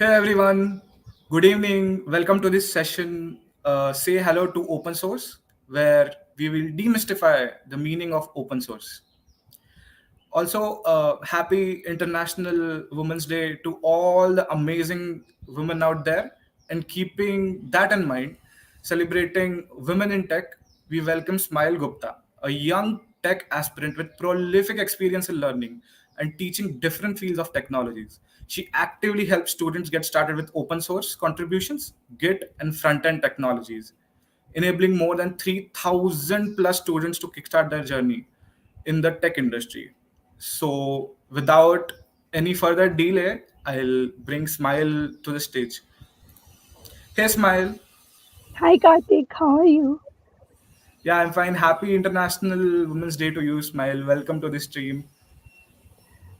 Hey everyone, good evening. Welcome to this session. Say hello to open source, where we will demystify the meaning of open source. Also, happy International Women's Day to all the amazing women out there. And keeping that in mind, celebrating women in tech, we welcome Smile Gupta, a young tech aspirant with prolific experience in learning and teaching different fields of technologies. She actively helps students get started with open source contributions, Git, and front end technologies, enabling more than 3,000 plus students to kickstart their journey in the tech industry. So, without any further delay, I'll bring Smile to the stage. Hey, Smile. Hi Karthik, how are you? Yeah, I'm fine. Happy International Women's Day to you, Smile. Welcome to the stream.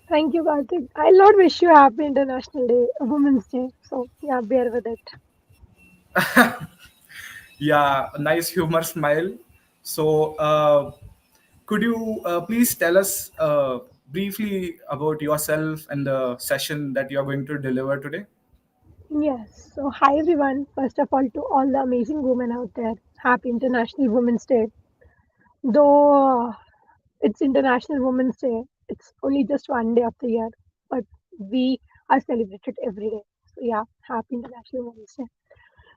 Thank you, Karthik. I'll not wish you happy International Day, Women's Day. So yeah, bear with it. Yeah, nice humor, Smile. So, could you please tell us briefly about yourself and the session that you're going to deliver today? Yes. So hi everyone. First of all, to all the amazing women out there, happy International Women's Day. Though it's International Women's Day, it's only just one day of the year, but we are celebrated every day. So yeah, happy International Women's Day.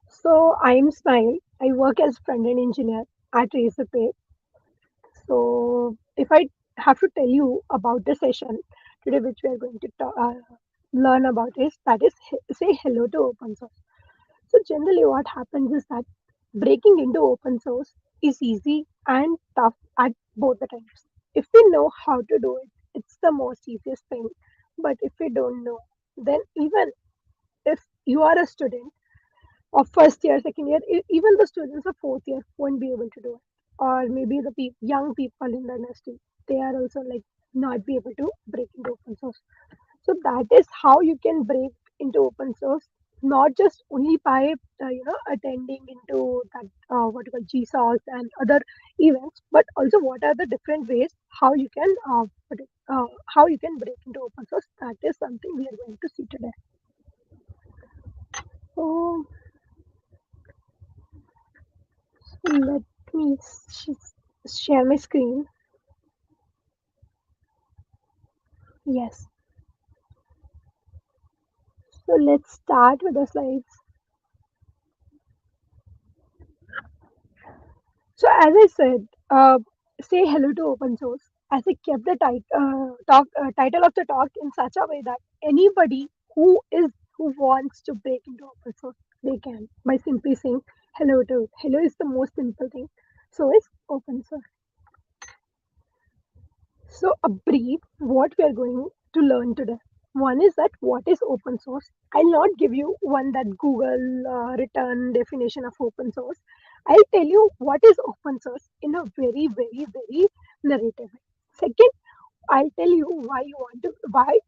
So I'm Smile. I work as front-end engineer at Razorpay. So, if I have to tell you about the session today, which we are going to learn about, is that is say hello to open source. So, generally, what happens is that breaking into open source is easy and tough at both the times. If we know how to do it, it's the most easiest thing. But if we don't know, then even if you are a student of first year, second year, even the students of fourth year won't be able to do it. Or maybe the young people in the industry, they are also like not be able to break into open source. So that is how you can break into open source, not just only by attending into that what you call GSOS and other events, but also what are the different ways how you can how you can break into open source. That is something we are going to see today. So let me share my screen. Yes. So let's start with the slides. So as I said, say hello to open source. As I kept the title of the talk in such a way that anybody who wants to break into open source, they can by simply saying hello to it. Hello is the most simple thing. So is open source. So, a brief what we are going to learn today. One is that what is open source. I'll not give you one that Google written definition of open source. I'll tell you what is open source in a very, very, very narrative way. Second, I'll tell you why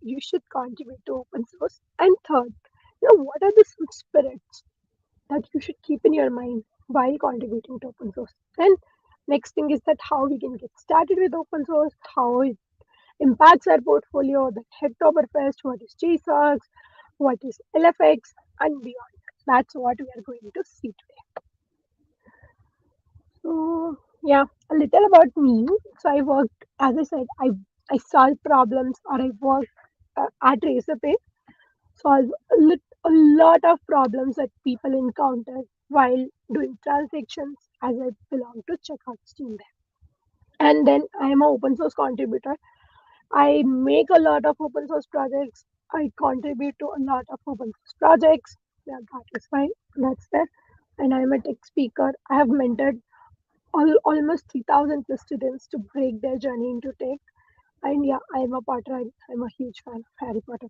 you should contribute to open source. And third, what are the some spirits that you should keep in your mind while contributing to open source. And next thing is that how we can get started with open source, how it impacts our portfolio, the Hacktoberfest, what is JSOX, what is LFX, and beyond. That's what we are going to see today. So yeah, a little about me. So I worked, as I said, I solved problems or I worked at Razorpay, solve a lot of problems that people encounter while doing transactions as I belong to checkouts team there. And then I am an open source contributor. I make a lot of open source projects. I contribute to a lot of open source projects. Yeah, that is fine. That's there. And I'm a tech speaker. I have mentored almost 3,000 plus students to break their journey into tech. And yeah, I'm a Potter. I'm a huge fan of Harry Potter.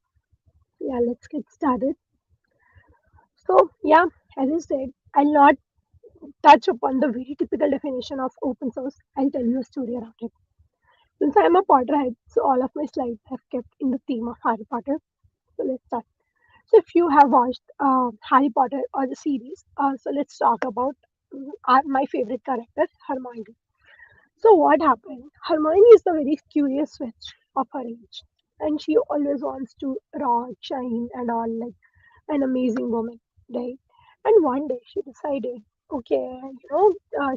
Yeah, let's get started. So, yeah, as I said, I'll not touch upon the very typical definition of open source. I'll tell you a story around it. Since I'm a Potterhead, so all of my slides have kept in the theme of Harry Potter. So let's start. So if you have watched Harry Potter or the series, so let's talk about my favorite character, Hermione. So what happened? Hermione is the very curious witch of her age, and she always wants to rock, shine, and all like. an amazing woman, right? And one day she decided, okay,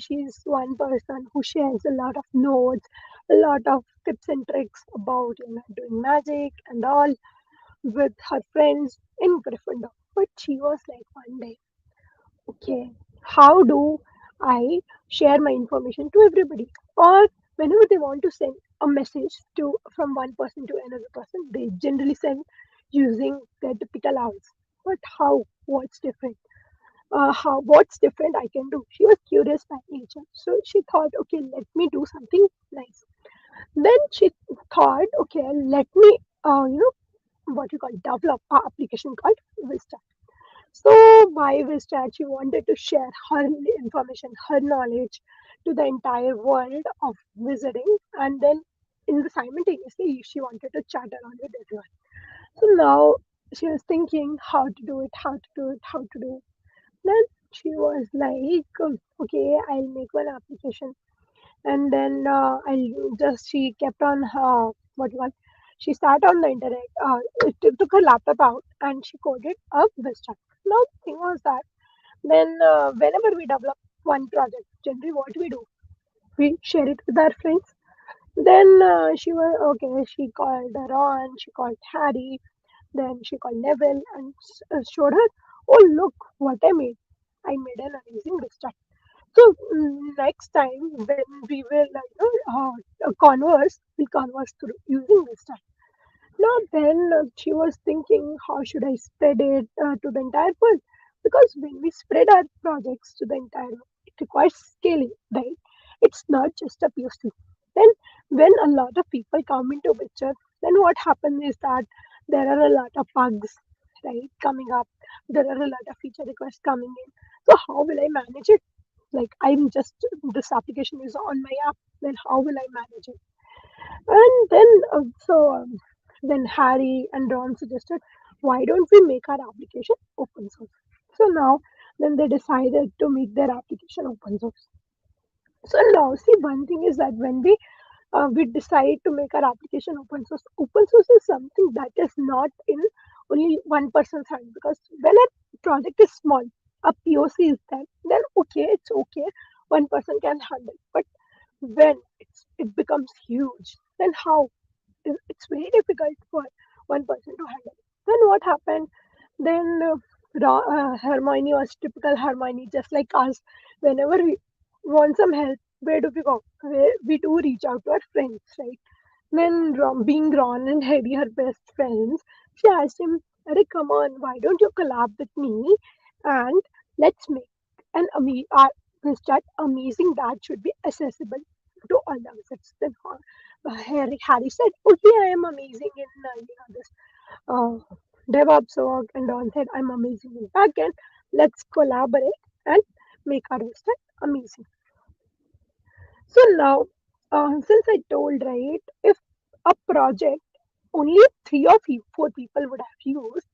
she's one person who shares a lot of notes, a lot of tips and tricks about doing magic and all with her friends in Gryffindor. But she was like one day, okay, how do I share my information to everybody? Or whenever they want to send a message to from one person to another person, they generally send using their typical hours. But how? What's different? How? What's different I can do? She was curious by nature, so she thought, okay, let me do something nice. Then she thought, okay, let me, what you call develop a application called Vista. So by Vista, she wanted to share her information, her knowledge to the entire world of visiting, and then in the simultaneously she wanted to chat around with everyone. So now she was thinking how to do it, how to do it, how to do it. Then she was like, okay, I'll make one application, and then I'll just she kept on her what you call. She sat on the internet, took her laptop out, and she coded a Vista. Now the thing was that then, whenever we develop one project, generally what we do, we share it with our friends. Then she was okay. She called Ron, she called Harry, then she called Neville and showed her, oh look what I made. I made an amazing distract. So next time when we will converse, we converse through using this. Now then she was thinking, how should I spread it to the entire world? Because when we spread our projects to the entire world, it requires scaling, right? It's not just a POC. Then when a lot of people come into picture, then what happens is that there are a lot of bugs, right, coming up. There are a lot of feature requests coming in. So how will I manage it? Like I'm just this application is on my app. Then how will I manage it? And then Harry and Ron suggested, why don't we make our application open source? So now, then they decided to make their application open source. So now, see, one thing is that when we decide to make our application open source is something that is not in only one person's hand because when a project is small, a POC is there, then okay, it's okay, one person can handle. But when it becomes huge, then how? It's very difficult for one person to handle. Then what happened? Then Hermione was typical Hermione, just like us. Whenever we want some help, where do we go? We do reach out to our friends, right? Then being Ron and Harry, her best friends, she asked him, "Arey, come on, why don't you collab with me and let's make an chat amazing that should be accessible to all the users." Then Harry said, "Okay, I am amazing in this uh, DevOps work," and Don said, "I'm amazing in backend. Let's collaborate and make our website amazing." So now, since I told right, if a project only three or four people would have used,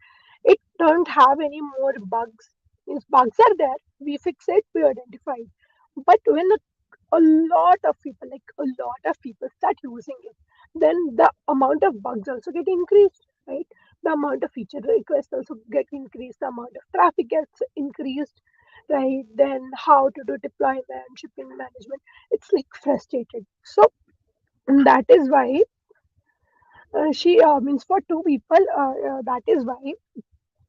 it don't have any more bugs. Means bugs are there, we fix it, we identify it. But when a lot of people, like a lot of people start using it, then the amount of bugs also get increased, right? The amount of feature requests also get increased, the amount of traffic gets increased, right? Then how to do deployment, shipping management, it's like frustrated. So that is why she means for two people, that is why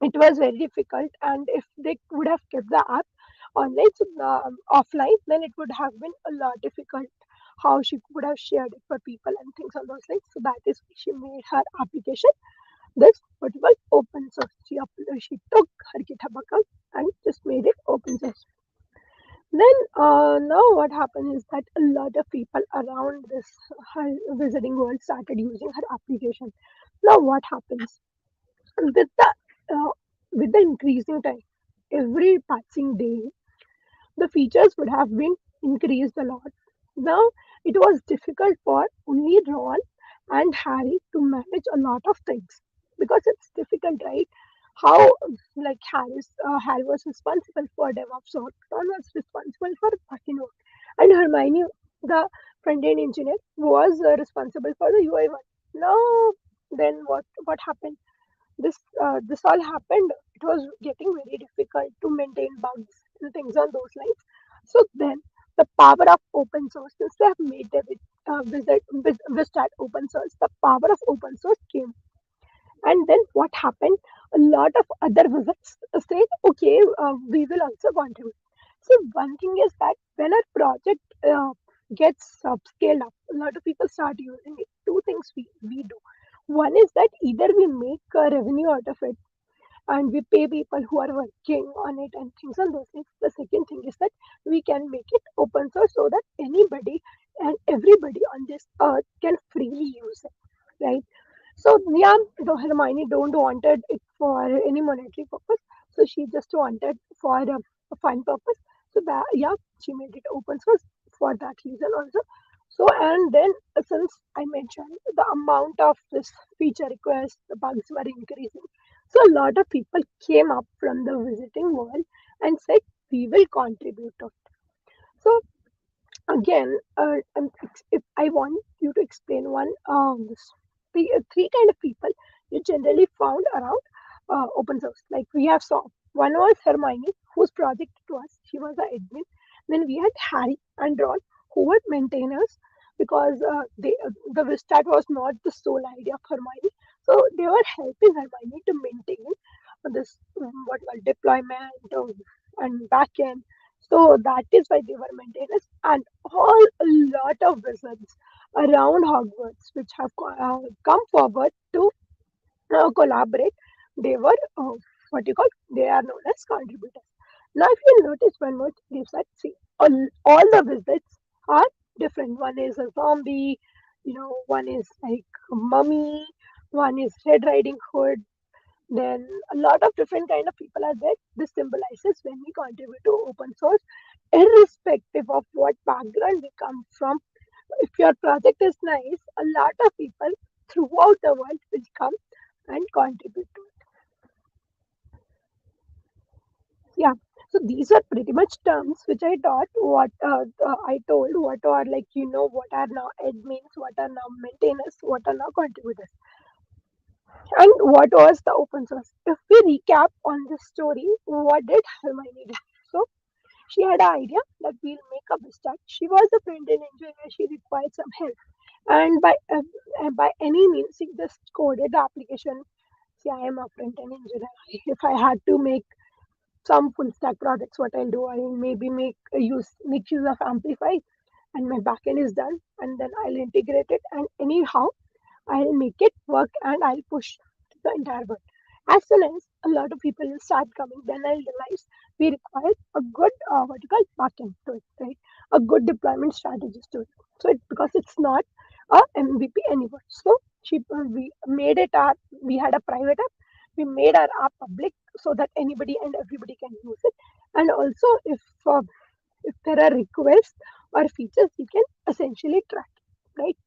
it was very difficult. And if they would have kept the app online, so offline, then it would have been a lot difficult how she would have shared it for people and things on those lines. So that is why she made her application this what you call open source. She took her GitHub account and just made it open source. Then now what happened is that a lot of people around this her visiting world started using her application. Now what happens with the uh, with the increasing time, every passing day, the features would have been increased a lot. Now it was difficult for only Ron and Harry to manage a lot of things because it's difficult, right? How like Harry was responsible for DevOps work, Ron was responsible for backend work, and Hermione, the front end engineer, was responsible for the UI one. Now then what happened? This all happened. It was getting very difficult to maintain bugs and things on those lines. So then the power of open source, since they have made the Vista open source, the power of open source came. And then what happened? A lot of other visits said, okay, we will also contribute. So one thing is that when a project gets scaled up, a lot of people start using it. Two things we do. One is that either we make revenue out of it and we pay people who are working on it and things on those things. The second thing is that we can make it open source so that anybody and everybody on this earth can freely use it, right? So yeah, the Hermione don't wanted it for any monetary purpose. So she just wanted for a fun purpose. So that yeah, she made it open source for that reason also. So and then since I mentioned the amount of this feature requests, the bugs were increasing. So a lot of people came up from the visiting world and said we will contribute to it. So again, if I want you to explain one three kind of people you generally found around open source. Like we have saw one was Hermione, whose project it was. She was the admin. Then we had Harry and Ron, who were maintainers because the Vistat was not the sole idea of Hermione. So they were helping Hermione to maintain this what called deployment and backend. So that is why they were maintainers and all a lot of wizards around Hogwarts which have come forward to collaborate. They were what you call they are known as contributors. Now, if you notice one more thing is that see all the wizards are different. One is a zombie, one is like a mummy, one is Red Riding Hood, then a lot of different kind of people are there. This symbolizes when we contribute to open source, irrespective of what background we come from. If your project is nice, a lot of people throughout the world will come and contribute to it. Yeah. So these are pretty much terms which I taught. What I told, what are like what are now admins, what are now maintainers, what are now contributors, and what was the open source. If we recap on this story, what did Hermione do? So she had an idea that we'll make a Vista. She was a front-end engineer. She required some help, and by any means, she just coded the application. See, I am a front-end engineer. If I had to make some full stack projects, what I'll do, I'll maybe make use of Amplify, and my backend is done, and then I'll integrate it, and anyhow I'll make it work and I'll push the entire world. As soon as a lot of people will start coming, then I'll realize we require a good what you call backend to it, right? A good deployment strategist to it. So because it's not a MVP anymore. So we made it our we had a private app. We made our app public so that anybody and everybody can use it. And also if there are requests or features, we can essentially track, right?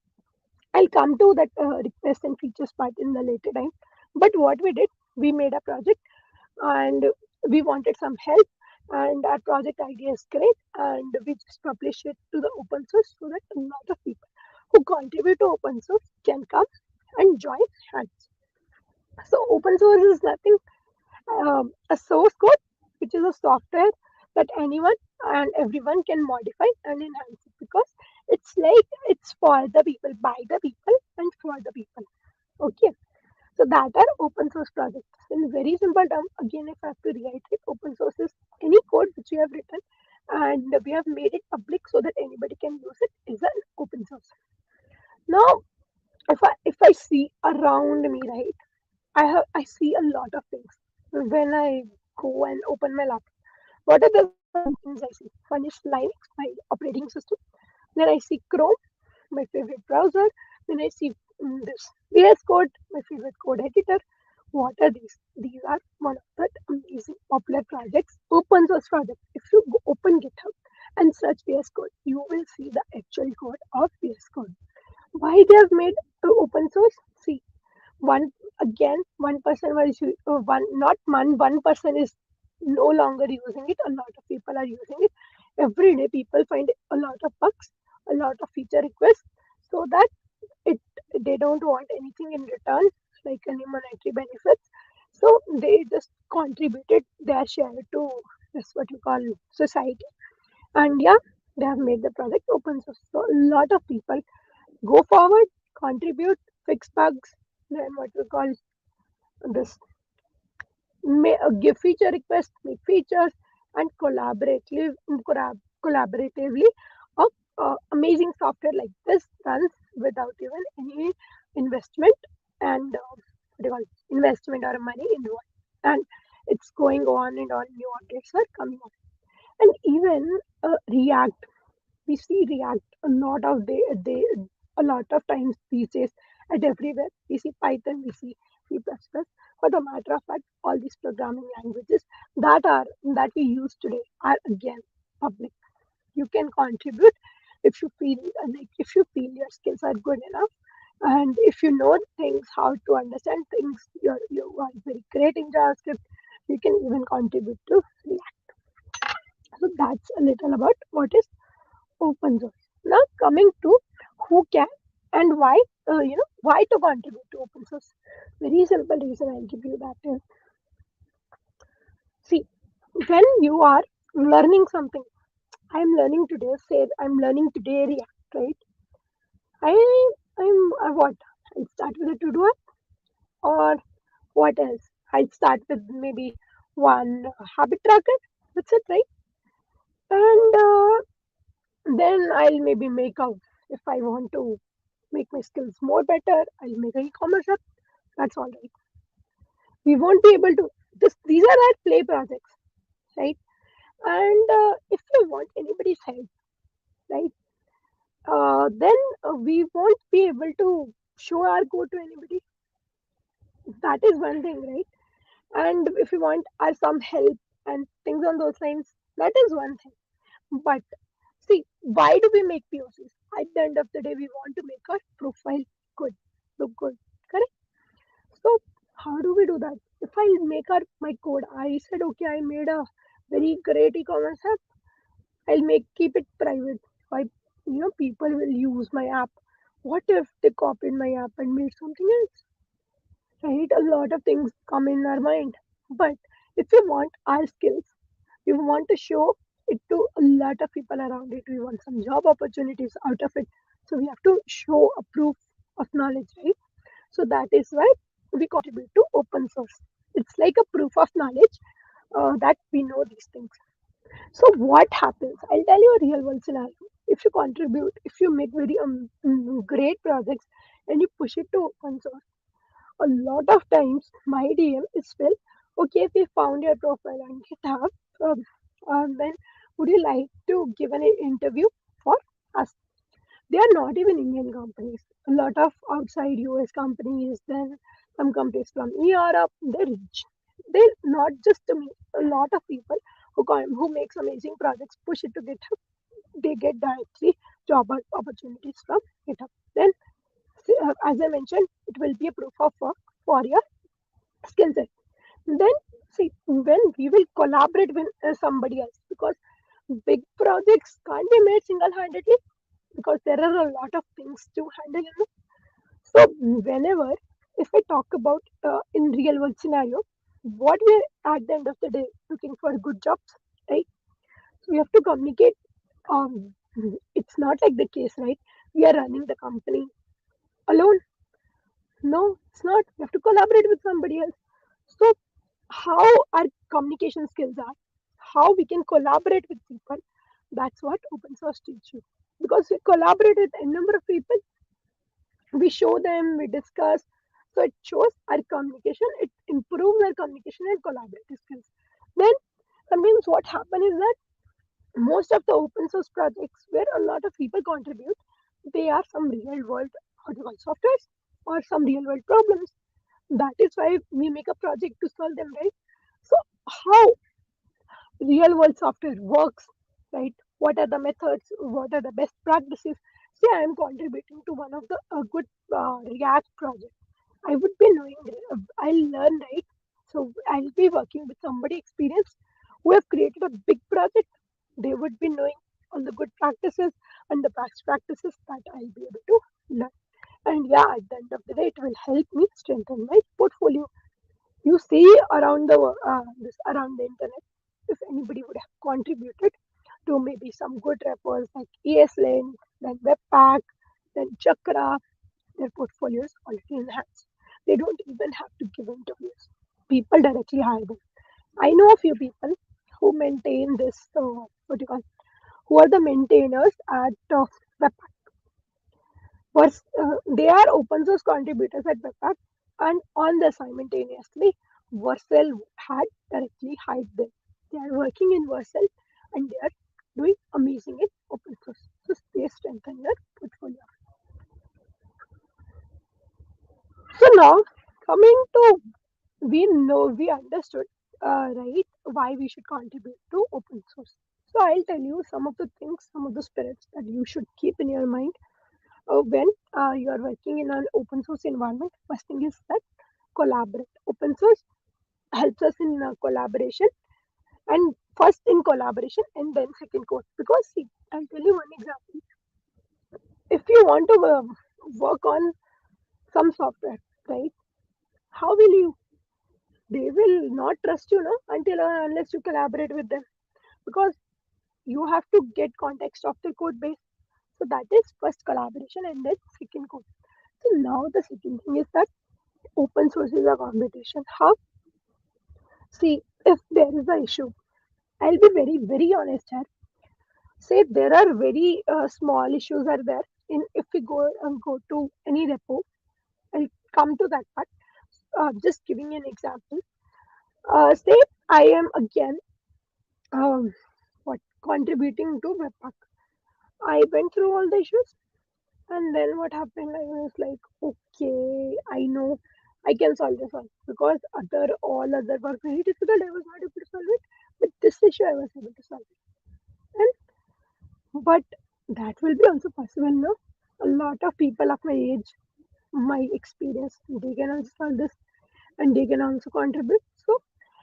I'll come to that request and features part in the later time. But what we did, we made a project and we wanted some help. And our project idea is great, and we just publish it to the open source so that a lot of people who contribute to open source can come and join hands. So open source is nothing a source code, which is a software that anyone and everyone can modify and enhance it because it's like it's for the people, by the people, and for the people. Okay, so that are open source projects. In very simple term, again, if I have to reiterate, open source is any code which you have written and we have made it public so that anybody can use it is an open source. Now, if I see around me, right, I see a lot of things when I go and open my laptop. What are the things I see? One is Linux, my operating system. Then I see Chrome, my favorite browser. Then I see this VS Code, my favorite code editor. What are these? These are one of the amazing popular projects, open source projects. If you go open GitHub and search VS Code, you will see the actual code of VS Code. Why they have made open source? See, one again, one person was one not one person is no longer using it. A lot of people are using it every day. People find a lot of bugs, a lot of feature requests, so that it they don't want anything in return like any monetary benefits. So they just contributed their share to this what you call society. And yeah, they have made the project open source. So a lot of people go forward, contribute, fix bugs, then what we call this give feature requests, make features, and collaboratively, amazing software like this runs without even any investment and what do you call it? Investment or money involved. And it's going on and on. New updates are coming on, and even React. We see React a lot of they a lot of times these days at everywhere. We see Python, we see C++. For the matter of fact, all these programming languages that we use today are again public. You can contribute if you feel if you feel your skills are good enough, and if you know things how to understand things, you are very great in JavaScript. You can even contribute to React. So that's a little about what is open source. Now coming to who can and why, why to contribute to open source. Very simple reason I'll give you that is, see, when you are learning something, I'm learning today, say I'm learning today React, right? I what? I start with a to-do app, or what else? I start with maybe one habit tracker. That's it, right? And then I'll maybe make a if I want to make my skills more better, I'll make an e-commerce app. That's all right. We won't be able to. These are our play projects, right? And if we want anybody's help, right, then we won't be able to show our code to anybody. That is one thing, right? And if we want some help and things on those lines, that is one thing. But see, why do we make POCs? At the end of the day, we want to make our profile good, look good, correct? So how do we do that? If I make my code, I said okay, I made a very great e-commerce app. I'll make keep it private. I people will use my app. What if they copied my app and made something else? Right? A lot of things come in our mind. But if we want our skills, we want to show it to a lot of people around it. We want some job opportunities out of it. So we have to show a proof of knowledge, right? So that is why we contribute to open source. It's like a proof of knowledge that we know these things. So what happens? I'll tell you a real world scenario. If you contribute, if you make very great projects and you push it to open source, a lot of times my DM is filled. Okay, we found your profile on GitHub. Then would you like to give an interview for us? They are not even Indian companies. A lot of outside US companies, then some companies from Europe, they're rich. They're not just to me. A lot of people who makes amazing projects push it to GitHub. They get directly job opportunities from GitHub. Then, as I mentioned, it will be a proof of work for your skill set. Then, see, when we will collaborate with somebody else, because big projects can't be made single-handedly because there are a lot of things to handle. So whenever, if I talk about in real world scenario, what we're at the end of the day looking for good jobs, right? So we have to communicate. Um, it's not like the case, right? We are running the company alone. No, it's not. We have to collaborate with somebody else. So how our communication skills are, how we can collaborate with people, that's what open source teach you. Because we collaborate with a number of people, we show them, we discuss. So it shows our communication, it improves our communication and collaborative skills. Then sometimes what happens is that most of the open source projects where a lot of people contribute, they are some real world softwares or some real world problems. That is why we make a project to solve them, right? So how real world software works, right? What are the methods? What are the best practices? Say I am contributing to one of the good React project. I would be knowing, I'll learn, right? So I'll be working with somebody experienced who have created a big project. They would be knowing all the good practices and the best practices that I'll be able to learn. And yeah, at the end of the day, it will help me strengthen my portfolio. you see around around the internet, if anybody would have contributed to maybe some good rappers like ESLink, then Webpack, then Chakra, their portfolio is already enhanced. They don't even have to give interviews. People directly hire them. I know a few people who maintain this, what do you call, who are the maintainers at Webpack. They are open source contributors at Webpack, and on the simultaneously, Vercel had directly hired them. They are working in Vercel and they are doing amazing in open source. So they strengthen your portfolio. So now coming to, we understood, right, why we should contribute to open source. So I'll tell you some of the things, some of the spirits that you should keep in your mind when you are working in an open source environment. First thing is that collaborate. Open source helps us in collaboration, and first in collaboration and then second code. Because see, I'll tell you one example. If you want to work on some software, right? How will you? They will not trust you, no, until unless you collaborate with them, because you have to get context of the code base. So that is first collaboration and then second code. So now the second thing is that open source is a competition. How? See, if there is an issue, I'll be very, very honest here. Say there are very small issues are there. In if we go to any repo, I'll come to that part. Just giving an example. Say I am again um, what contributing to Webpack. I went through all the issues, and then what happened? I was like, okay, I know I can solve this one, because all other were very difficult. I was not able to solve it, but this issue I was able to solve it. But that will be also possible, no? A lot of people of my age, my experience, they can also solve this and they can also contribute. So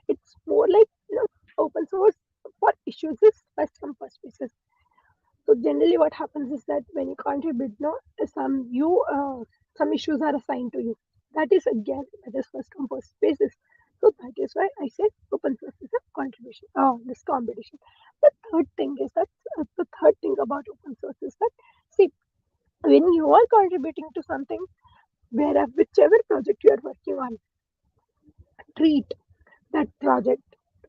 it's more like, open source for issues is first come first basis. So generally what happens is that when you contribute, no, some issues are assigned to you. That is again, that is first come first basis. So that is why I said open source is a contribution, this competition. The third thing about open source is that, see, when you are contributing to something, whichever project you are working on, treat that project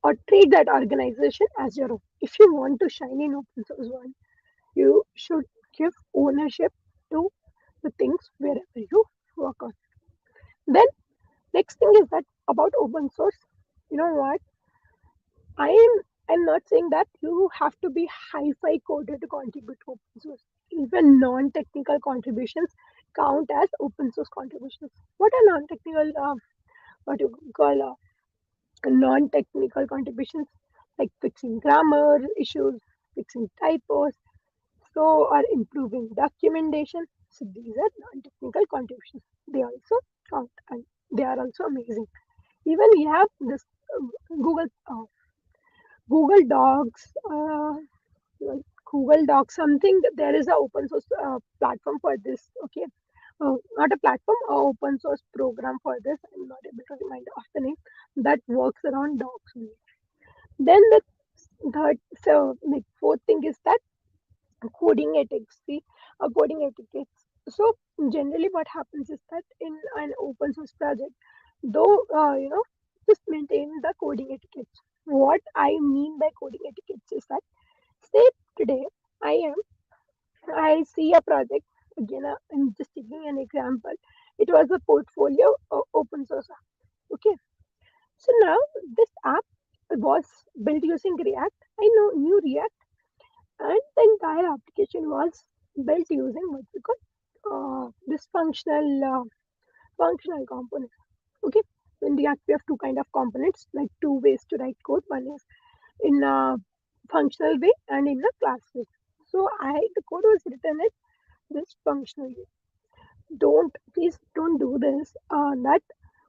or treat that organization as your own. If you want to shine in open source world, you should give ownership to the things wherever you work on. Then next thing is that about open source, you know what? I am I'm not saying that you have to be hi-fi coded to contribute to open source. Even non-technical contributions count as open source contributions. What are non-technical? What you call non-technical contributions, like fixing grammar issues, fixing typos, so or improving documentation. So these are non-technical contributions. They also count and they are also amazing. Even we have this Google Google Docs, like Google Docs something. There is a open source platform for this. Okay, not a platform, a open source program for this. I'm not able to remind of the name, that works around docs only. Then the third, so the fourth thing is that coding ethics. See, coding etiquettes. So generally, what happens is that in an open source project, though just maintain the coding etiquettes. What I mean by coding etiquettes is that, say today I am I see a project again. I'm just taking an example. It was a portfolio open source app. Okay, so now this app was built using React. I know new React, and the entire application was built using what we call this functional component. Okay, in React we have two kind of components, like two ways to write code. One is in a functional way and in a class way. So the code was written in this functional way. Please don't do this. That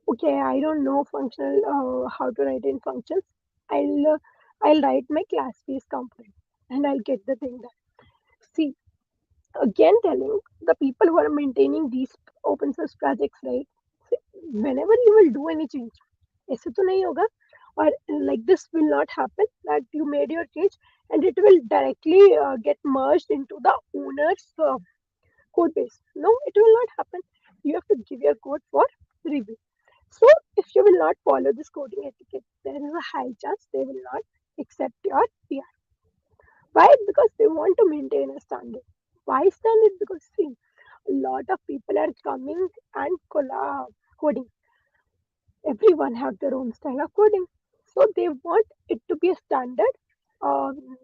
okay, I don't know functional how to write in functions. I'll write my class based component and I'll get the thing done. See, again telling the people who are maintaining these open source projects, right? See, whenever you will do any change, ऐसे तो नहीं होगा, or like this will not happen that you made your change and it will directly get merged into the owner's code base. No, it will not happen. You have to give your code for review. So if you will not follow this coding etiquette, there is a high chance they will not accept your PR. Why? Because they want to maintain a standard. Why standard? Because see, a lot of people are coming and coding. Everyone have their own style of coding. So they want it to be a standard.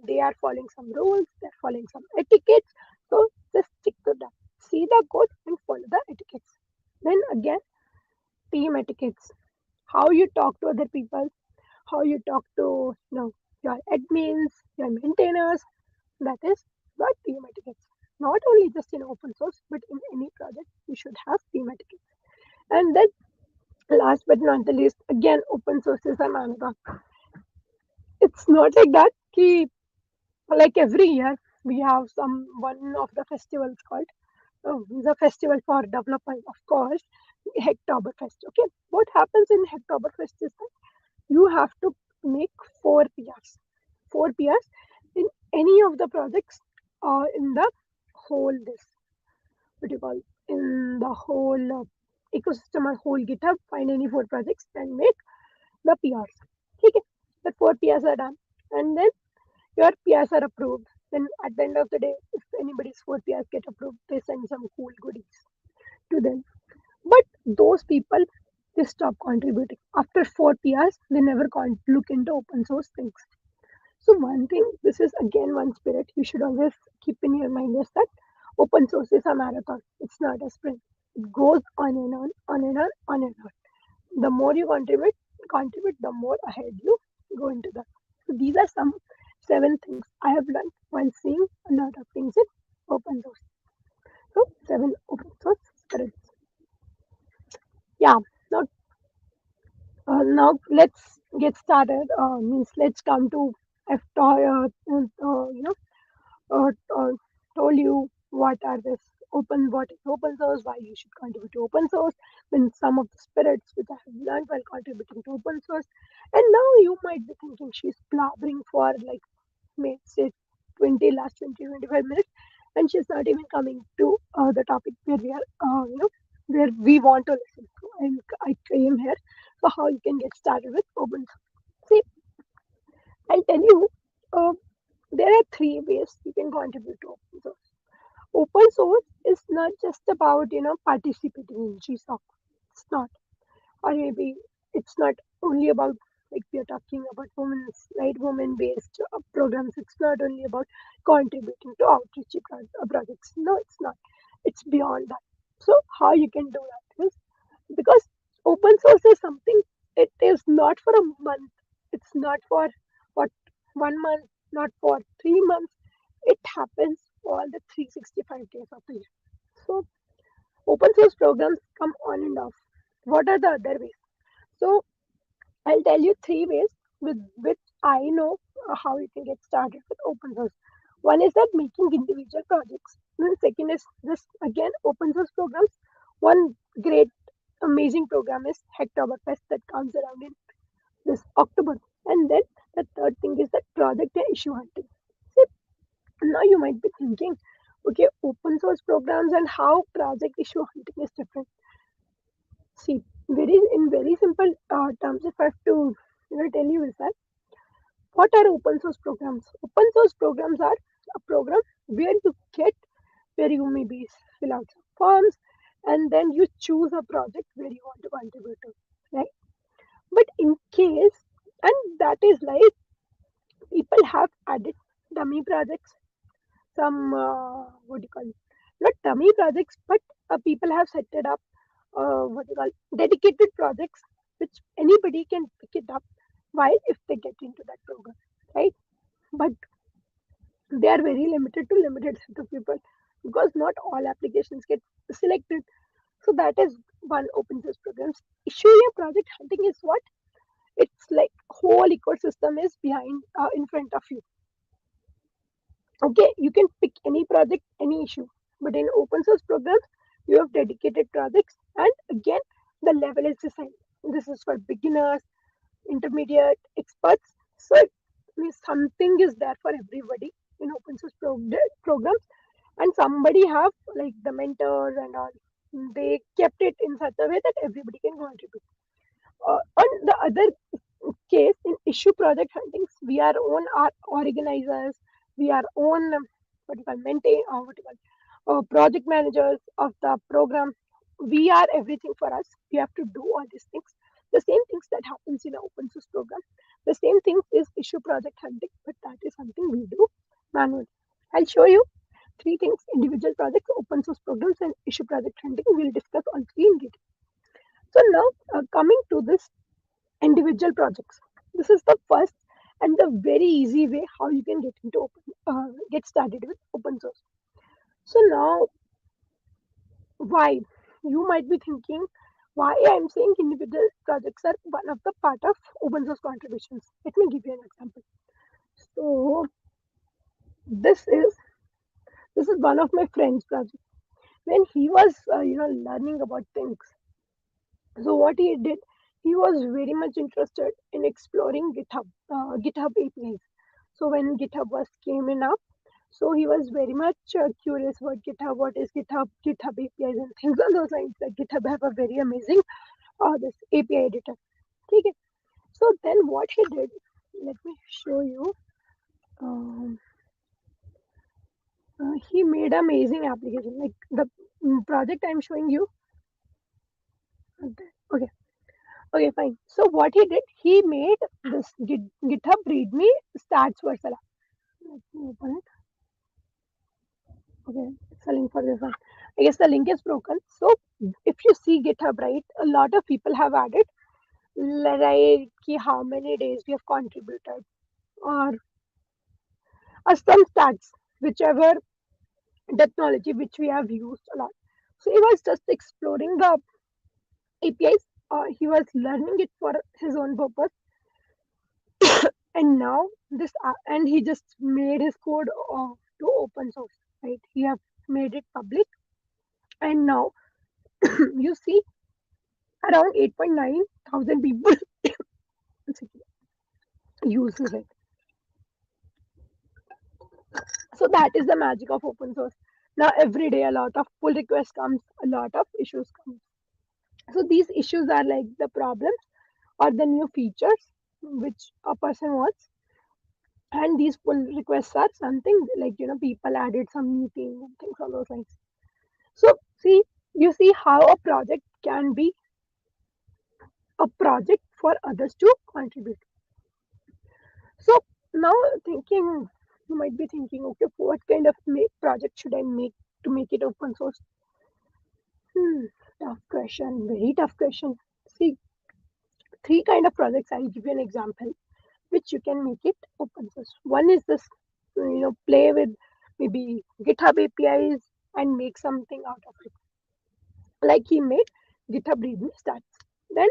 They are following some rules, they're following some etiquettes. So just stick to that. See the code and follow the etiquettes. Then again, team etiquettes. How you talk to other people, how you talk to your admins, your maintainers. That is the team etiquettes. Not only just in open source, but in any project, you should have team etiquettes. And then last but not the least, again, open source is a marathon. It's not like that. Ki, like every year, we have some one of the festivals called the festival for developers, of course, Hacktoberfest. Okay, what happens in Hacktoberfest is that you have to make four PRs, four PRs in any of the projects or in the whole this what do you call in the whole ecosystem or whole GitHub. Find any four projects and make the PRs. Okay, the four PRs are done, and then your PRs are approved. Then at the end of the day, if anybody's four PRs get approved, they send some cool goodies to them. But those people, they stop contributing. After four PRs, they never look into open source things. So one thing, this is again one spirit you should always keep in your mind is that open source is a marathon. It's not a sprint. It goes on and on, on and on, on and on. The more you contribute, the more ahead you go into that. So these are some seven things I have learned while seeing a lot of things in open source. So seven open source spirits. Yeah. Now, now let's get started. Means let's come to after uh, uh, told you what are this what is open source, why you should contribute to open source, then some of the spirits which I have learned while contributing to open source. And now you might be thinking she's blabbering for like may say 20 25 minutes and she's not even coming to the topic where we are where we want to listen to. And I came here so how you can get started with open source. See, I'll tell you, uh, there are three ways you can contribute to open source. Open source is not just about participating in GSOC. It's not, or maybe it's not only about like we are talking about women's right, women-based programs. It's not only about contributing to outreach projects. No, it's not. It's beyond that. So how you can do that is because open source is something. It is not for a month. It's not for what 1 month, not for 3 months. It happens all the 365 days of the year. So open source programs come on and off. What are the other ways? So I'll tell you three ways with which I know how you can get started with open source. One is that making individual projects. Then second is this again open source programs. One great amazing program is Hacktoberfest that comes around in this October. And then the third thing is that project and issue hunting. See, now you might be thinking, okay, open source programs and how project issue hunting is different. See, very in very simple terms, if I have to tell you is that what are open source programs? Open source programs are a program where you get where you maybe fill out some forms and then you choose a project where you want to contribute to, right? But in case, and that is like people have added dummy projects, some what do you call it? Not dummy projects, but people have set it up what do you call dedicated projects which anybody can pick it up while if they get into that program, right? But they are very limited to limited set of people because not all applications get selected. So that is one open source programs. Issuing a project hunting is what it's like whole ecosystem is behind in front of you. Okay, you can pick any project, any issue, but in open source programs, you have dedicated projects, and again, the level is the same. This is for beginners, intermediate, experts. So it means something is there for everybody in open source programs, and somebody have like the mentors and all. They kept it in such a way that everybody can contribute. On the other case, in issue project huntings, we are own our organizers, we are own what you call maintain or what you call project managers of the program. We are everything for us. We have to do all these things. The same things that happens in an open source program. The same thing is issue project hunting, but that is something we do manually. I'll show you three things: individual projects, open source programs, and issue project hunting. We'll discuss all three in detail. So now, coming to this individual projects. This is the first and the very easy way how you can get started with open source. So now, why? You might be thinking why I'm saying individual projects are one of the part of open source contributions. Let me give you an example. So this is one of my friend's project. When he was learning about things, so what he did, he was very much interested in exploring GitHub APIs. So when GitHub was came in up, so he was very much curious about GitHub, what is GitHub APIs and things on those lines. Like GitHub have a very amazing this API editor. Okay. So then what he did, let me show you. Um, he made amazing application. Like the project I'm showing you. Okay. Okay, fine. So what he did, he made this GitHub README stats versa. Let me open it. Okay, it's a link for this one. I guess the link is broken. So if you see GitHub, right, a lot of people have added like how many days we have contributed or, some stats, whichever technology which we have used a lot. So he was just exploring the APIs. He was learning it for his own purpose, and now and he just made his code to open source, right? He have made it public, and now you see around 8.9 thousand people uses it. So that is the magic of open source. Now every day a lot of pull requests comes, a lot of issues come. So these issues are like the problems or the new features which a person wants, and these pull requests are something like people added some new things and things on those lines. So see, you see how a project can be a project for others to contribute. So now thinking, you might be thinking, okay, what kind of project should I make to make it open source? Hmm, tough question, very tough question. See, three kind of projects. I'll give you an example which you can make it open source. One is this, play with maybe GitHub APIs and make something out of it. Like he made GitHub README stats. Then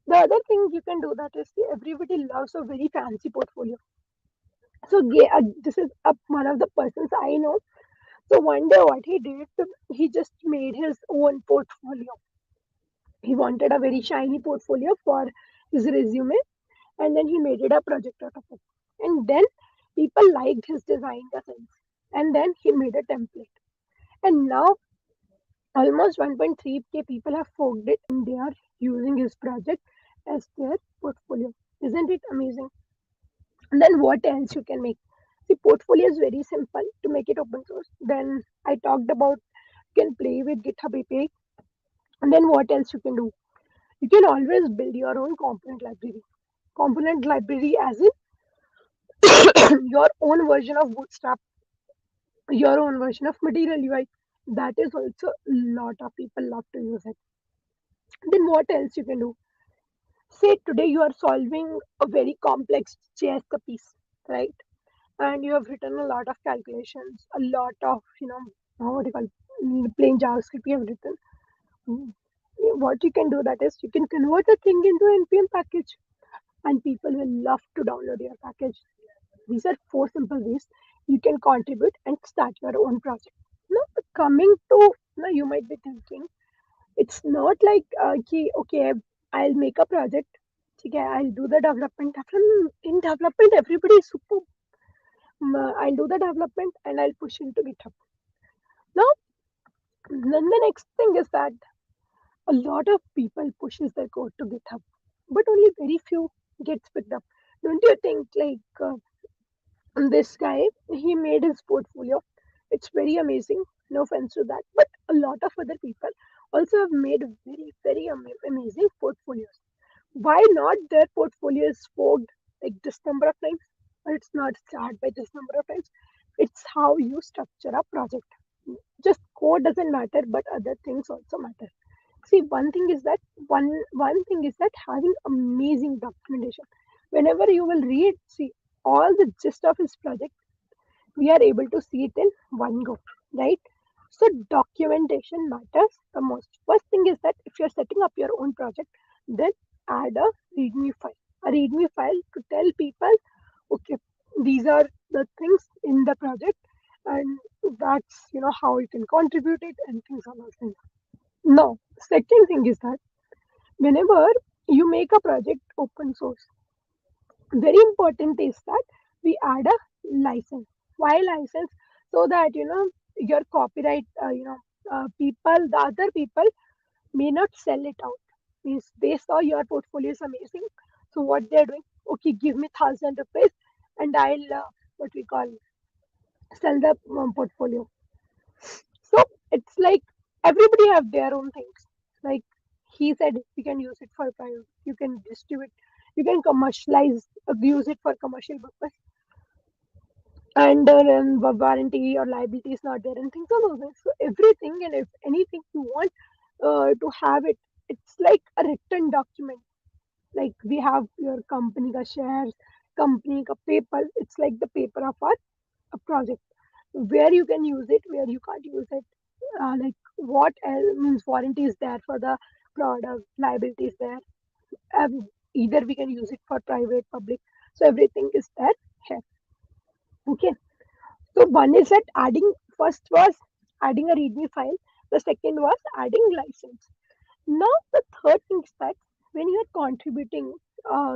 the other thing you can do that is, see, everybody loves a very fancy portfolio. So this is one of the persons I know. So one day what he did, he just made his own portfolio. He wanted a very shiny portfolio for his resume, and then he made it a project out of it. And then people liked his design sense, and then he made a template. And now almost 1.3K people have forked it, and they are using his project as their portfolio. Isn't it amazing? And then what else you can make? See, portfolio is very simple to make it open source. Then I talked about you can play with GitHub API. And then what else you can do? You can always build your own component library. Component library as in your own version of Bootstrap, your own version of Material UI. That is also a lot of people love to use it. Then what else you can do? Say today you are solving a very complex JS piece, right? And you have written a lot of calculations, a lot of, what do you call, plain JavaScript you have written. Mm. What you can do that is you can convert the thing into npm package, and people will love to download your package. These are four simple ways you can contribute and start your own project. Now coming to, now you might be thinking, it's not like okay, I'll make a project. Okay, I'll do the development. In development, everybody is super. I'll do the development and I'll push into GitHub. Now, then the next thing is that a lot of people pushes their code to GitHub, but only very few gets picked up. Don't you think? This guy, he made his portfolio. It's very amazing. No offense to that, but a lot of other people also have made amazing portfolios. Why not their portfolio is forked like this number of times? Or it's not starred by this number of times. It's how you structure a project. Just code doesn't matter, but other things also matter. See, one thing is that having amazing documentation. Whenever you will read, see all the gist of his project, we are able to see it in one go, right? So documentation matters the most. First thing is that if you're setting up your own project, then add a readme file. A readme file to tell people, okay, these are the things in the project, and that's how you can contribute it and things on those things. Now, second thing is that whenever you make a project open source, very important is that we add a license. Why license? So that your copyright, people, the other people may not sell it out. Means they saw your portfolio is amazing, so what they're doing? Okay, give me 1,000 rupees, and I'll what we call sell the portfolio. So it's like everybody have their own things. Like he said, you can use it for private, you can distribute, you can commercialize, use it for commercial purpose, and warranty or liability is not there, and things are those things. So everything and if anything you want to have it, it's like a written document. Like we have your company ka shares, company ka paper. It's like the paper of our a project, where you can use it, where you can't use it. Like what else means warranty is there for the product, liability is there. Either we can use it for private, public. So everything is there here. Okay. So one is that adding, first was adding a README file. The second was adding license. Now the third thing is that when you are contributing,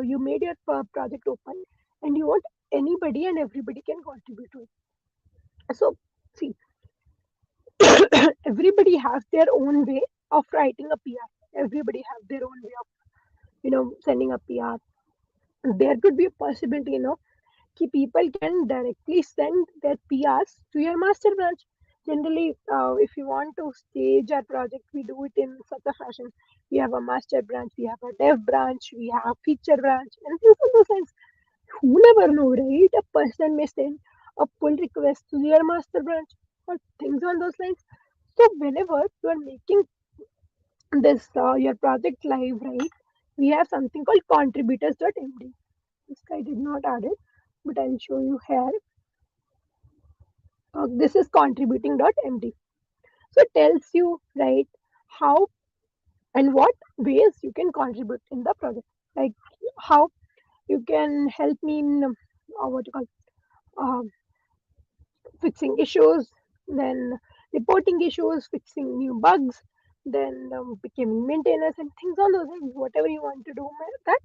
you made your project open, and you want anybody and everybody can contribute to it. So see, everybody has their own way of writing a PR. Everybody has their own way of sending a PR. There could be a possibility, कि people can directly send their PRs to your master branch. Generally, if you want to stage our project, we do it in such a fashion. We have a master branch, we have a dev branch, we have feature branch, and things of those lines. Who never know, right? A person may send a pull request to your master branch or things on those lines. So whenever you are making this your project live, right? We have something called contributors.md. This guy did not add it, but I'll show you here. This is contributing.md. So it tells you, right, how and what ways you can contribute in the project. Like how you can help me in what you call uh, fixing issues, then reporting issues, fixing new bugs, then becoming maintainers and things on those things. Whatever you want to do with that,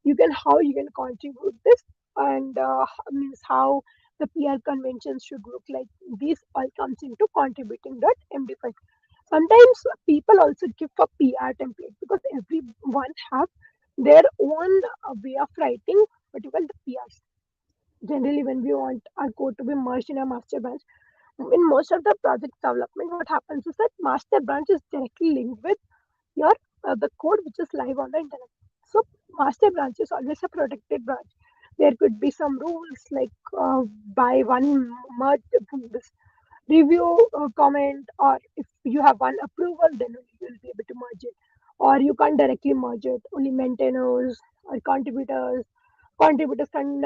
you can how you can contribute this, and means how the PR conventions should look like. These all comes into contributing.md5. Sometimes people also give a PR template because everyone have their own way of writing what you call the PRs. Generally, when we want our code to be merged in a master branch, in most of the project development, what happens is that master branch is directly linked with your the code which is live on the internet. So master branch is always a protected branch. There could be some rules like by one merge this review comment, or if you have one approval, then only you will be able to merge it. Or you can't directly merge it. Only maintainers or contributors can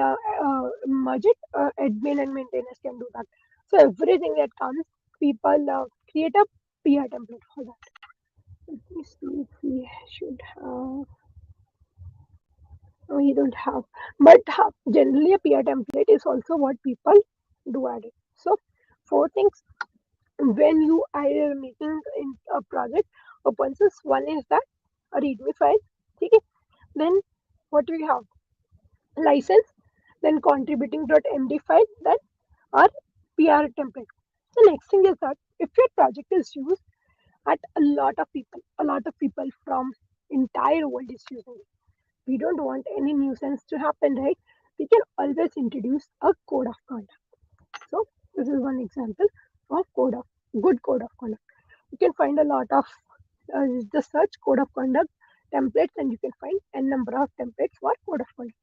merge it. Admin and maintainers can do that. So everything that comes, people create a PR template for that. Let me see if we should have. No, you don't have. But generally, a PR template is also what people do add it. So, four things when you are making in a project open source. One is that a README file. Okay. Then What do we have? License, then contributing.md file, then our PR template. The next thing is that if your project is used at a lot of people from entire world is using it. We don't want any nuisance to happen, right? We can always introduce a code of conduct. So this is one example of good code of conduct. You can find a lot of the search code of conduct templates, and you can find a number of templates for code of conduct.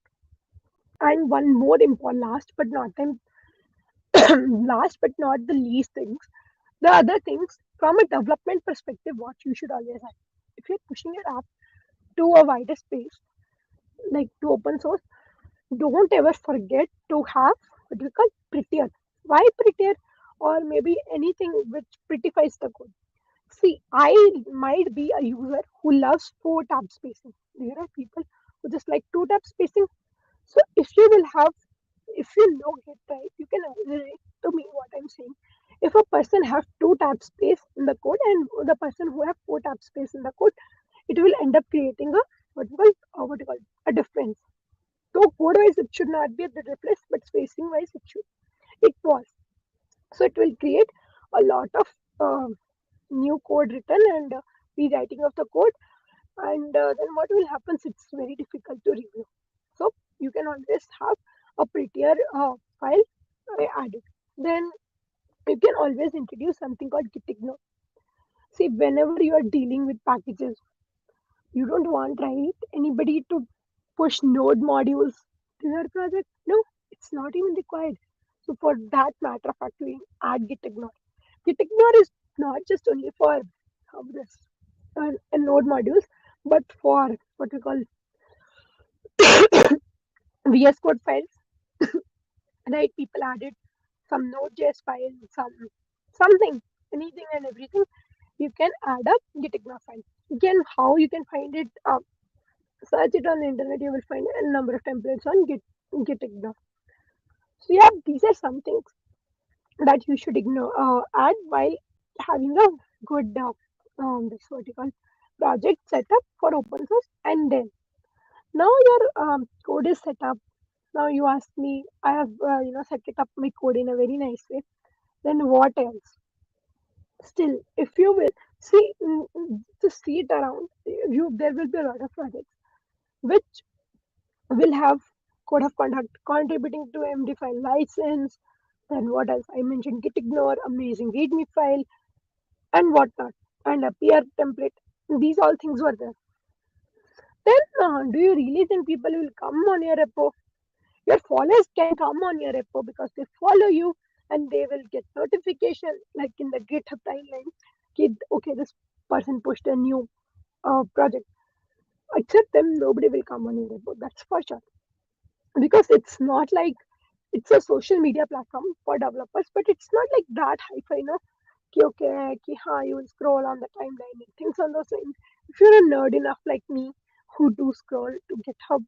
And one more important, last but not the least things, the other things from a development perspective, what you should always have. If you're pushing your app to a wider space, like to open source, don't ever forget to have what we call prettier. Why prettier? Or maybe anything which prettifies the code. See, I might be a user who loves 4 tab spacing. There are people who just like 2 tab spacing. So if you know Git, right, you can relate to me what I'm saying. If a person have 2 tab space in the code and the person who have 4 tab space in the code, it will end up creating a what you call a difference. So code wise it should not be the difference, but spacing wise it should. It was. So it will create a lot of new code written and rewriting of the code, and then what will happen? It's very difficult to review. So you can always have a prettier file added. Then you can always introduce something called gitignore. See, whenever you are dealing with packages, you don't want, right, anybody to push node modules to your project. No, it's not even required. So for that matter of fact, we add gitignore. Gitignore is not just only for this node modules, but for what we call VS Code files, right? People added some Node.js file, something, anything and everything. You can add a gitignore file. Again, how you can find it? Search it on the internet. You will find a number of templates on gitignore. So yeah, these are some things that you should add while having a good this what you call project setup for open source. And then now your code is set up. Now you ask me, I have set it up my code in a very nice way. Then what else? Still, if you will see to see it around, you there will be a lot of projects which will have code of conduct contributing to MD file license. Then what else? I mentioned gitignore, amazing README file, and whatnot, and a PR template. These all things were there. Then do you really think people will come on your repo? Your followers can come on your repo because they follow you and they will get notification like in the GitHub timeline. Okay, this person pushed a new project. Except them, nobody will come on your repo. That's for sure. Because it's not like it's a social media platform for developers, but it's not like that hi-fi, okay, you will scroll on the timeline and things on those lines. If you're a nerd enough like me who do scroll to GitHub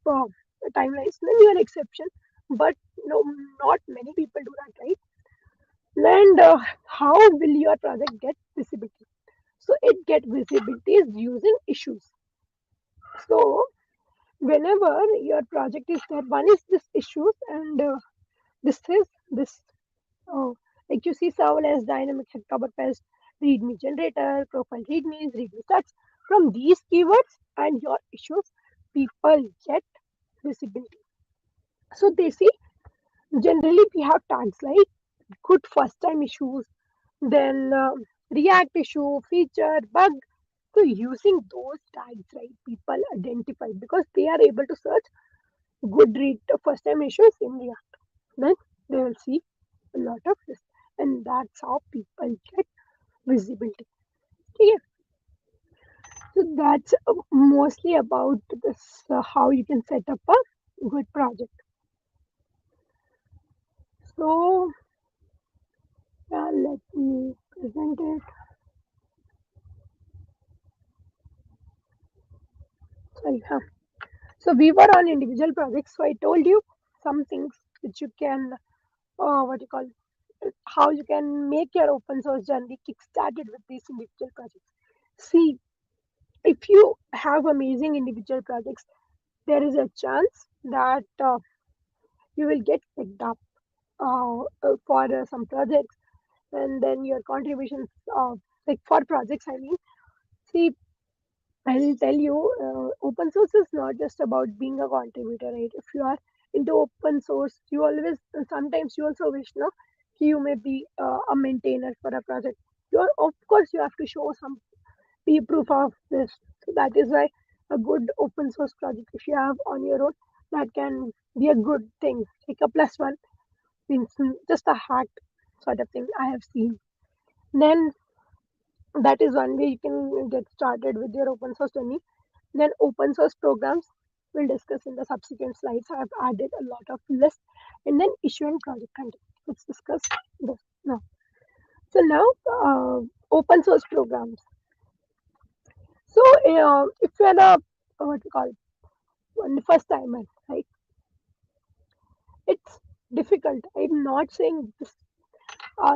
timelines, then you're an exception. But no, not many people do that, right? And how will your project get visibility? So it get visibility is using issues. So whenever your project is there, one is this issues, and this is this like you see serverless dynamic Oktoberfest, readme generator, profile readmes, readme stats. From these keywords and your issues, people get visibility. So they see generally we have tags like good first time issues, then React issue, feature, bug. So using those tags, right, people identify because they are able to search good read first time issues in React. Then they will see a lot of this, and that's how people get visibility. Okay, so that's mostly about this how you can set up a good project. So let me present it. Sorry, huh. So we were on individual projects. So I told you some things which you can what you call how you can make your open source journey kick started with these individual projects. See, if you have amazing individual projects, there is a chance that you will get picked up for some projects, and then your contributions, like for projects, I mean. See, I'll tell you, open source is not just about being a contributor, right? If you are into open source, you always, sometimes you also wish, no, you may be a maintainer for a project. You're, of course, you have to show some proof of this. So that is why a good open source project, if you have on your own, that can be a good thing. Like a plus one means just a hack sort of thing I have seen. Then that is one way you can get started with your open source journey. Then open source programs we'll discuss in the subsequent slides. I have added a lot of lists, and then issue and project content. Let's discuss this now. So now, open source programs. So if you're a what we call one first timer, right? It's difficult. I'm not saying this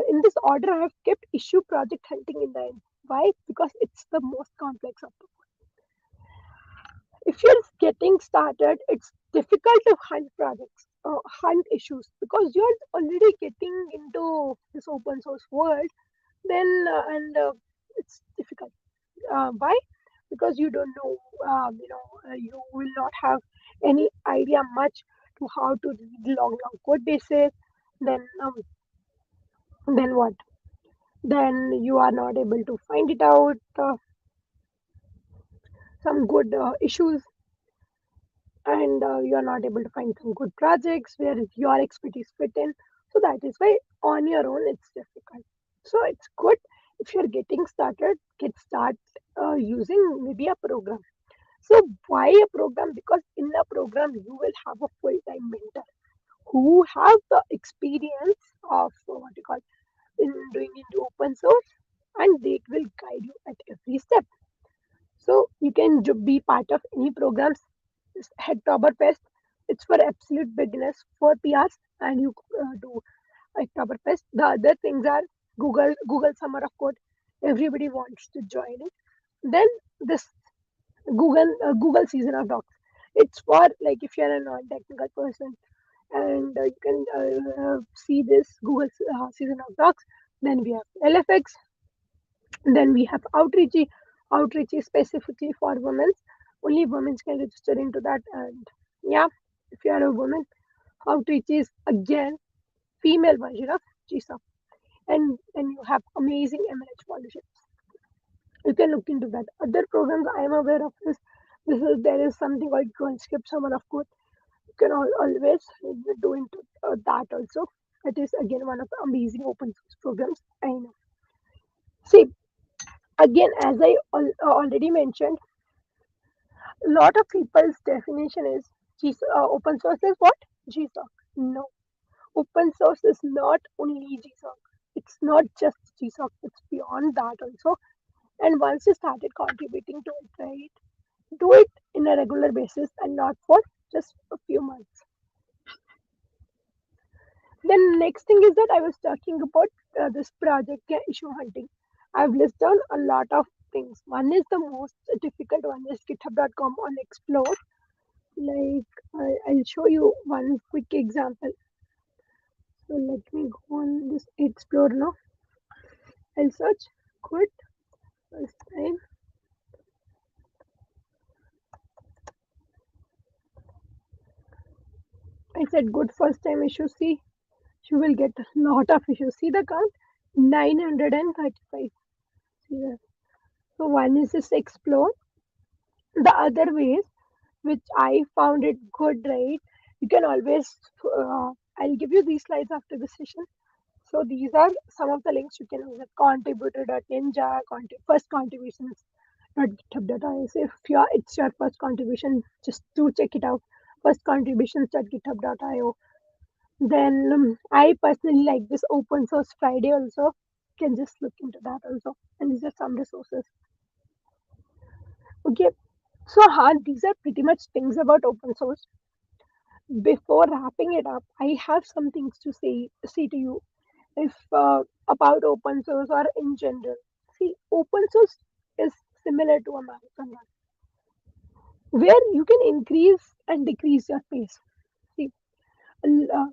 in this order. I have kept issue project hunting in the end. Why? Because it's the most complex of them. If you're getting started, it's difficult to hunt projects, hunt issues, because you're already getting into this open source world. Then and it's difficult. Why? Because you don't know, you will not have any idea much to how to read long code bases. Then then what? Then you are not able to find it out. Some good issues, and you are not able to find some good projects where your expertise fit in. So that is why on your own it's difficult. So it's good if you're getting started, get start using maybe a program. So why a program? Because in a program you will have a full-time mentor who have the experience of what you call in doing into open source, and they will guide you at every step. So you can be part of any programs. Just Hacktoberfest. It's for absolute beginners, for PRs, and you do Hacktoberfest. The other things are Google Summer of Code. Everybody wants to join it. Then this Google Season of Docs. It's for like if you're a non-technical person, and you can see this Google Season of Docs. Then we have LFX. Then we have outreach. Outreach is specifically for women. Only women can register into that. And yeah, if you are a woman, outreach is again female version of GSOC. And then you have amazing MLH scholarships. You can look into that. Other programs I am aware of is this is there is something called Girl Skip Summer of Code. You can always do into that also. It is again one of the amazing open source programs I know. See, again, as I already mentioned, a lot of people's definition is open source is what? GSOC. No, open source is not only GSOC. It's not just GSOC. It's beyond that also. And once you started contributing to it, right, do it in a regular basis and not for just a few months. Then next thing is that I was talking about this project issue hunting. I've listed down a lot of things. One is the most difficult one is github.com on explore. Like I'll show you one quick example. So let me go on this explore now. I'll search good first time. I said good first time issue. See, you will get a lot of issues. See the count 935. See that. So one is this explore. The other ways which I found it good, right? You can always, I'll give you these slides after the session. So these are some of the links you can visit contributor.ninja, first contributions.github.io. So if it's your first contribution, just do check it out. First contributions.github.io. Then I personally like this open source Friday also. You can just look into that also. And these are some resources. Okay. So these are pretty much things about open source. Before wrapping it up, I have some things to say to you if about open source or in general. See, open source is similar to a marathon run. where you can increase and decrease your pace. See,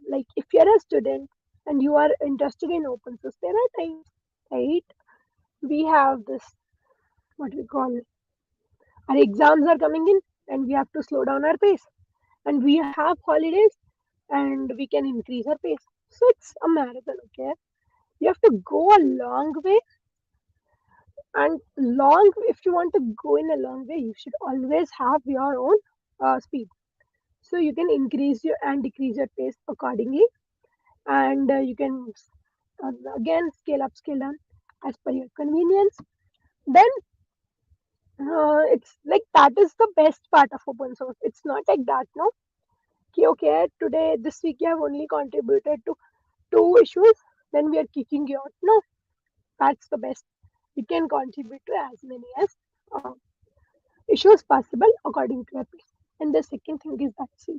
like if you're a student and you are interested in open source, there are times, right? We have this, what we call, our exams are coming in and we have to slow down our pace, and we have holidays and we can increase our pace. So it's a marathon, okay? You have to go a long way, and long, if you want to go in a long way, you should always have your own speed. So you can increase your and decrease your pace accordingly, and you can again scale up, scale down as per your convenience. Then it's like that is the best part of open source. It's not like that, no. Okay, today this week you have only contributed to two issues, then we are kicking you out. No, that's the best. You can contribute to as many as uh, issues possible according to your pace. And the second thing is that, see,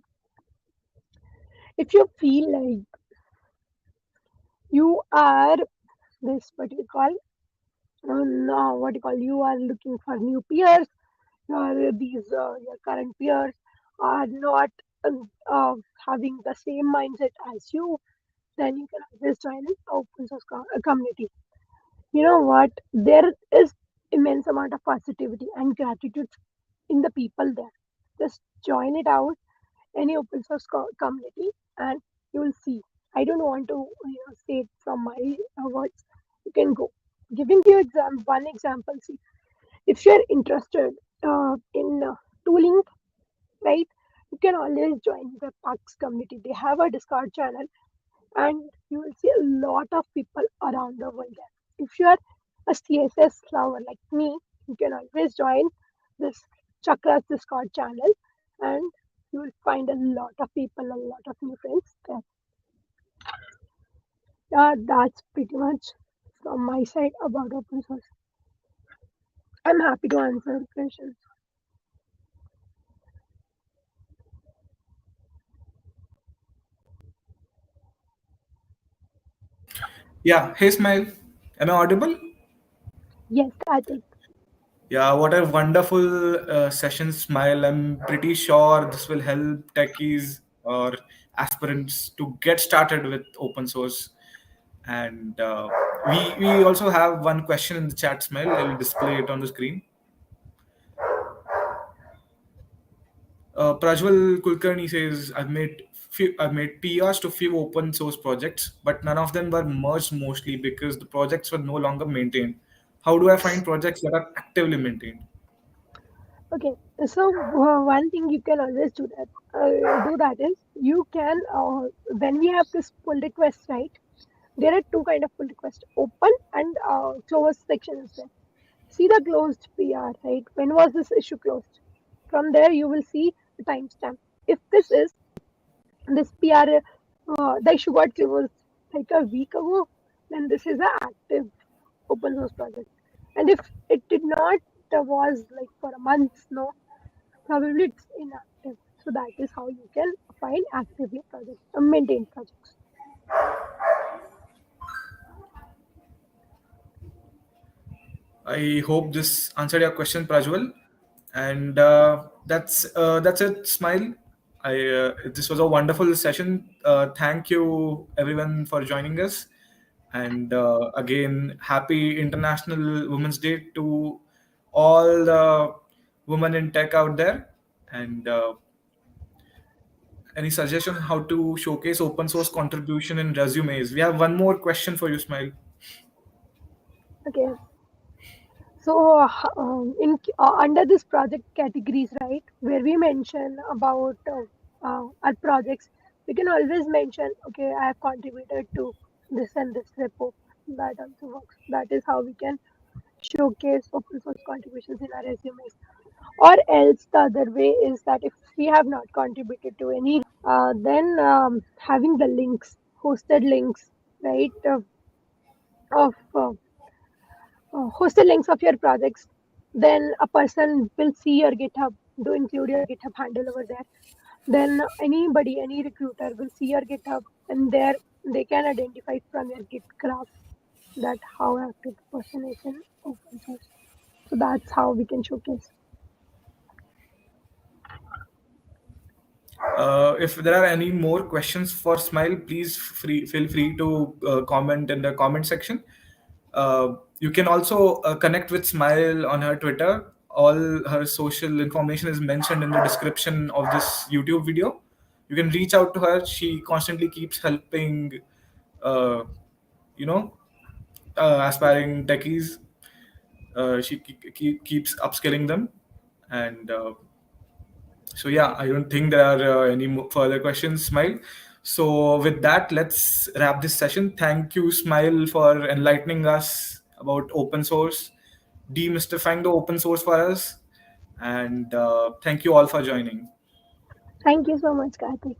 if you feel like you are this, what you call, no, what you call, you are looking for new peers, your current peers are not having the same mindset as you, then you can always join an open source community. You know what? There is immense amount of positivity and gratitude in the people there. Just join it out, any open source community, and you will see. I don't want to say it from my words. You can go. Giving you one example. See, if you're interested in tooling, right? You can always join the Pax community. They have a Discord channel, and you will see a lot of people around the world there. If you are a CSS lover like me, you can always join this Chakra's Discord channel, and you will find a lot of people, a lot of new friends there. That's pretty much from my side about open source. I'm happy to answer questions. Yeah. Hey, Smile. Am I audible? Yes, Karthik. Yeah. What a wonderful session, Smile. I'm pretty sure this will help techies or aspirants to get started with open source. And we also have one question in the chat, Smile. I'll display it on the screen. Prajwal Kulkarni says, I've made PRs to few open source projects, but none of them were merged mostly because the projects were no longer maintained. How do I find projects that are actively maintained? Okay, so one thing you can always do that is you can when we have this pull request, right? There are two kind of pull request: open and closed sections. There, see the closed PR, right? When was this issue closed? From there, you will see the timestamp. If this PR, the issue got closed like a week ago, then this is an active open source project. And if it did not, was like for a month, no, probably it's inactive. So that is how you can find actively projects, maintained projects. I hope this answered your question, Prajwal. And that's it. Smile. This was a wonderful session. Thank you everyone for joining us. And again, happy International Women's Day to all the women in tech out there. And any suggestion how to showcase open source contribution in resumes? We have one more question for you, Smile. Okay. So in under this project categories, right, where we mention about our projects, we can always mention, okay, I have contributed to this and this repo. That also works. That is how we can showcase open source contributions in our resumes. Or else the other way is that if we have not contributed to any then having the links, hosted links, right, of hosted links of your projects, then a person will see your GitHub. Do include your GitHub handle over there. Then anybody, any recruiter will see your GitHub, and there they can identify from your Git graph that how active the person is in open source. So that's how we can showcase. If there are any more questions for Smile, please feel free to comment in the comment section. You can also connect with Smile on her Twitter. All her social information is mentioned in the description of this YouTube video. You can reach out to her. She constantly keeps helping, uh, you know, aspiring techies. She keeps upskilling them, and so yeah, I don't think there are any further questions, Smile. So with that, let's wrap this session. Thank you, Smile, for enlightening us about open source, demystifying the open source for us, and thank you all for joining. Thank you so much, Karthik.